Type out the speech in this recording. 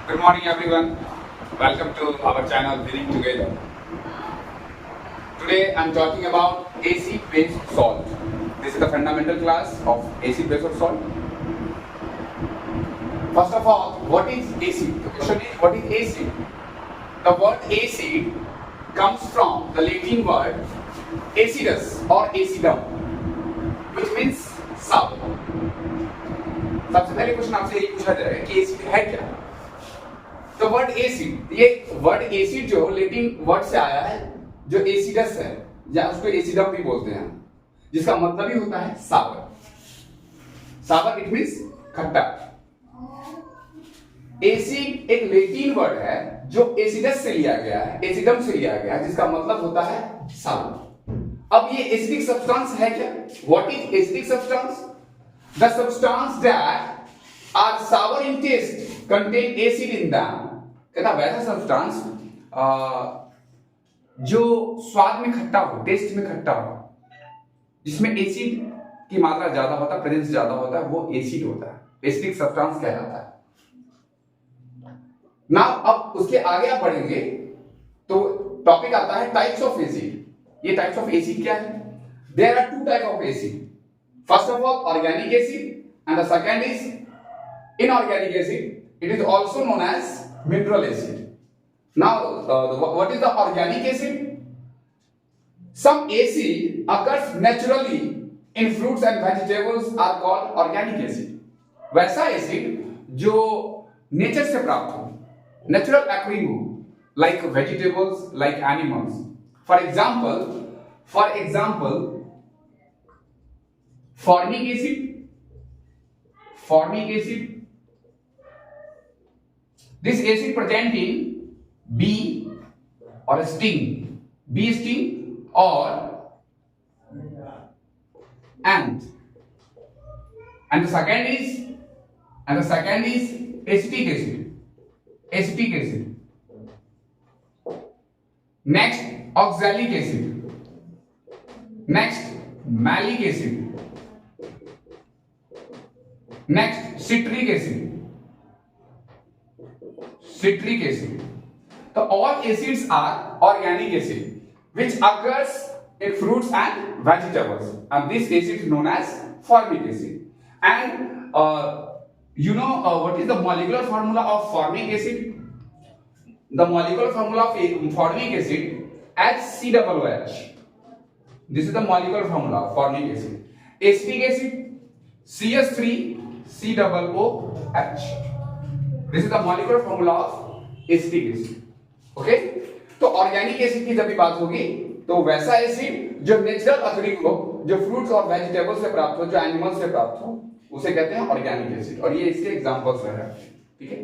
Good morning, everyone. Welcome to our channel Living Together. Today, I'm talking about acid-base salt. This is the fundamental class of acid-base or salt. First of all, what is acid? The question is, what is acid? The word acid comes from the Latin word acidus or acidum, which means sour. सबसे पहले question आपसे यही पूछा जाए कि acid है क्या? तो वर्ड एसिड, ये वर्ड एसिड जो लेटिन वर्ड से आया है, जो एसिडस है या उसको एसिडम भी बोलते हैं, जिसका मतलब ही होता है सावर. सावर इट मींस खट्टा. एसिड एक लेटिन वर्ड है जो एसिडस से लिया गया है, एसिडम से लिया गया है, जिसका मतलब होता है सावर. अब ये एसिडिक सब्सटेंस है क्या? What is acidic substance? The substance that are sour in taste contain acid in them. कहता वैसा सब्सटेंस जो स्वाद में खट्टा हो, टेस्ट में खट्टा हो, जिसमें एसिड की मात्रा ज्यादा होता है, प्रेजेंस ज्यादा होता है, वो एसिड होता है, एसिडिक सब्सटेंस कहलाता है. ना अब उसके आगे आप बढ़ेंगे तो टॉपिक आता है टाइप्स ऑफ एसिड. ये टाइप्स ऑफ एसिड क्या है? There are two type of acid. First of all, organic acid, and the second is inorganic acid. It is also known as mineral acid. Now, what is the organic acid? Some acid occurs naturally in fruits and vegetables are called organic acid. वैसा acid जो nature से प्राप्त हो, natural occurring हो, like vegetables, like animals. For example, formic acid. This acid present in bee or sting or ant. And the second is acetic acid. Next, oxalic acid. Next, malic acid. Next, citric acid. So all acids are organic acid which occurs in fruits and vegetables, and this acid is known as formic acid. And what is the molecular formula of formic acid? The molecular formula of formic acid HCOOH. This is the molecular formula of formic acid. Acetic acid CH3COOH. This is the molecular formula of acetic acid. Okay, तो organic acid की जब भी बात होगी तो वैसा acid जो natural occurring हो, जो फ्रूट्स और वेजिटेबल्स से प्राप्त हो, जो एनिमल्स से प्राप्त हो, उसे कहते हैं ऑर्गेनिक एसिड. और ये इसके एग्जांपल्स है. ठीक है.